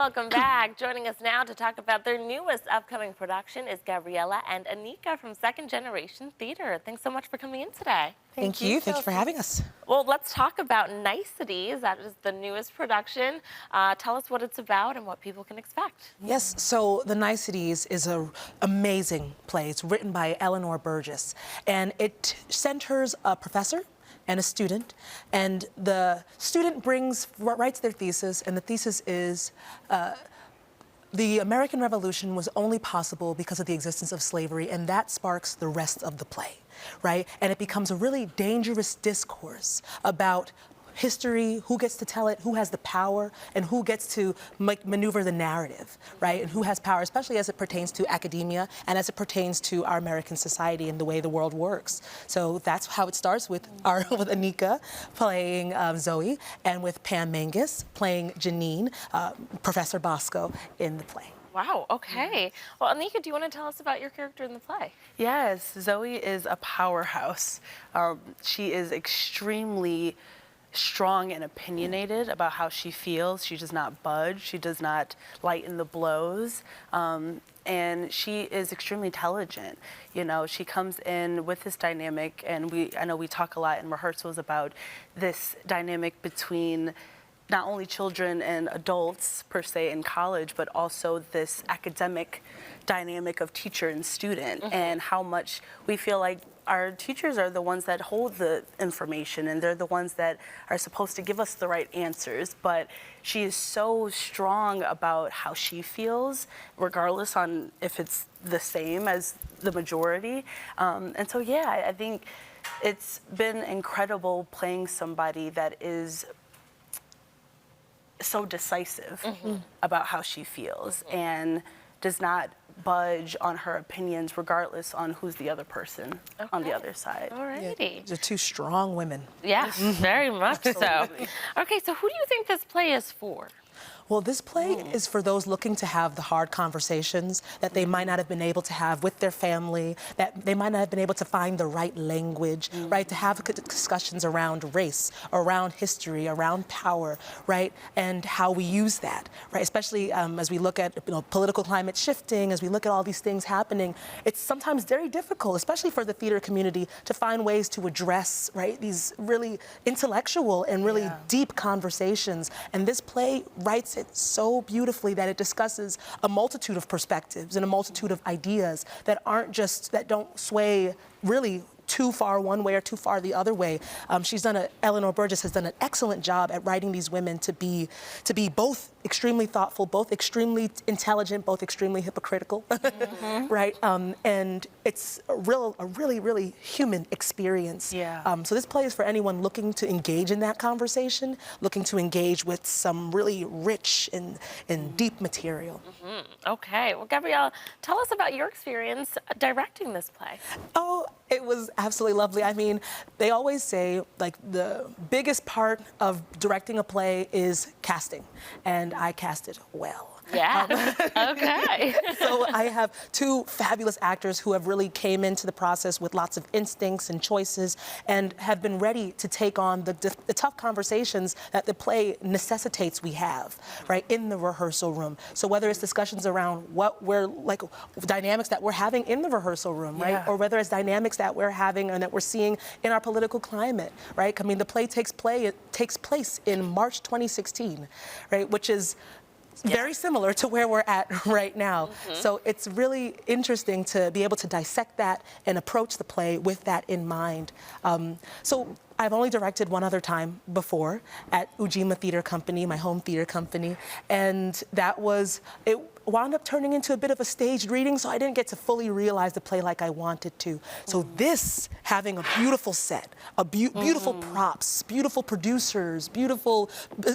Welcome back. Joining us now to talk about their newest upcoming production is Gabriella and Anika from Second Generation Theater. Thanks so much for coming in today. Thank you. Thank you for having us. Well, let's talk about Niceties. That is the newest production. Tell us what it's about and what people can expect. Yes, so The Niceties is an amazing play. It's written by Eleanor Burgess, and it centers a professor and a student, and the student writes their thesis, and the thesis is the American Revolution was only possible because of the existence of slavery, and that sparks the rest of the play, right? And it becomes a really dangerous discourse about history, who gets to tell it, who has the power, and who gets to maneuver the narrative, right? And who has power, especially as it pertains to academia and as it pertains to our American society and the way the world works. So that's how it starts with Anika playing Zoe, and with Pam Mangus playing Janine, Professor Bosco in the play. Wow, okay. Well, Anika, do you want to tell us about your character in the play? Yes, Zoe is a powerhouse. She is extremely strong and opinionated about how she feels. She does not budge. She does not lighten the blows. And she is extremely intelligent. You know, she comes in with this dynamic, and I know we talk a lot in rehearsals about this dynamic between not only children and adults per se in college, but also this academic dynamic of teacher and student, and how much we feel like our teachers are the ones that hold the information, and they're the ones that are supposed to give us the right answers. But she is so strong about how she feels, regardless on if it's the same as the majority. And so, yeah, I think it's been incredible playing somebody that is so decisive about how she feels and does not budge on her opinions regardless on who's the other person on the other side. All righty. Yeah, they're two strong women. Yes, very much so. Okay, so who do you think this play is for? Well, this play is for those looking to have the hard conversations that they might not have been able to have with their family, that they might not have been able to find the right language, right, to have discussions around race, around history, around power, right, and how we use that, right, especially as we look at political climate shifting, as we look at all these things happening. It's sometimes very difficult, especially for the theater community, to find ways to address, right, these really intellectual and really deep conversations. And this play writes it so beautifully that it discusses a multitude of perspectives and a multitude of ideas that don't sway really too far one way or too far the other way. Eleanor Burgess has done an excellent job at writing these women to be both extremely thoughtful, both extremely intelligent, both extremely hypocritical, right? And it's a really human experience. Yeah. So this play is for anyone looking to engage in that conversation, looking to engage with some really rich and deep material. Okay, well, Gabrielle, tell us about your experience directing this play. Oh, it was absolutely lovely. I mean, they always say, like, the biggest part of directing a play is casting, and I casted well. Yeah, okay. So I have two fabulous actors who have really came into the process with lots of instincts and choices and have been ready to take on the tough conversations that the play necessitates we have, right, in the rehearsal room. So whether it's discussions around dynamics that we're having in the rehearsal room, right, or whether it's dynamics that we're having and that we're seeing in our political climate, right? I mean, the play takes place in March 2016, right, which is very similar to where we're at right now. So it's really interesting to be able to dissect that and approach the play with that in mind. So I've only directed one other time before at Ujima Theater Company, my home theater company, and it wound up turning into a bit of a staged reading, so I didn't get to fully realize the play like I wanted to. So this, having a beautiful set, beautiful props, beautiful producers, beautiful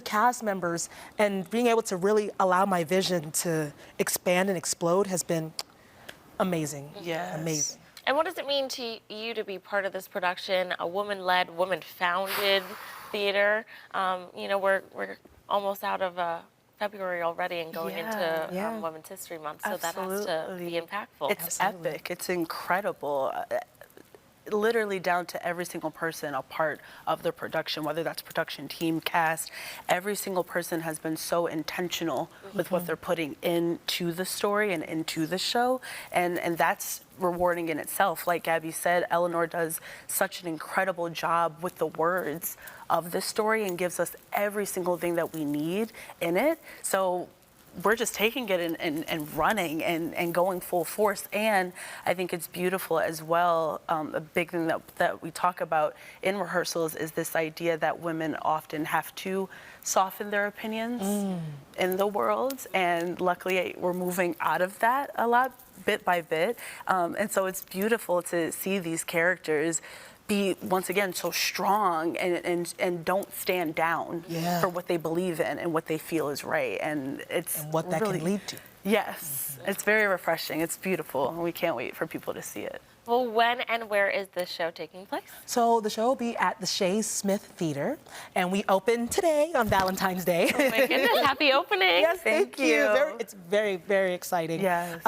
cast members, and being able to really allow my vision to expand and explode has been amazing. Yes. Amazing. And what does it mean to you to be part of this production, a woman-led, woman-founded theater? You know, we're almost out of February already and going into Women's History Month, so that has to be impactful. It's epic. It's incredible. literally down to every single person a part of the production, whether that's production team, cast. Every single person has been so intentional with what they're putting into the story and into the show, and that's rewarding in itself. Like Gabby said, Eleanor does such an incredible job with the words of this story and gives us every single thing that we need in it. So we're just taking it and running and going full force. And I think it's beautiful as well. A big thing that we talk about in rehearsals is this idea that women often have to soften their opinions in the world. And luckily, we're moving out of that a lot, bit by bit. And so it's beautiful to see these characters be, once again, so strong and don't stand down for what they believe in and what they feel is right. And it's what that really, can lead to. Yes, it's very refreshing. It's beautiful, and we can't wait for people to see it. Well, when and where is this show taking place? So the show will be at the Shea Smith Theater, and we open today on Valentine's Day. Oh my goodness, happy opening. Yes, Thank you. It's very, very exciting. Yes.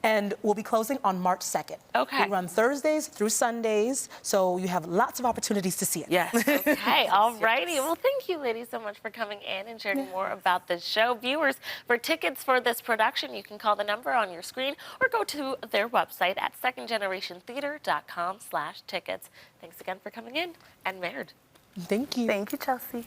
And we'll be closing on March 2nd. Okay. We run Thursdays through Sundays, so you have lots of opportunities to see it. Yes. Okay, all righty. Well, thank you, ladies, so much for coming in and sharing more about the show. Viewers, for tickets for this production, you can call the number on your screen or go to their website at secondgenerationtheater.com/tickets. Thanks again for coming in and married. Thank you. Thank you, Chelsea.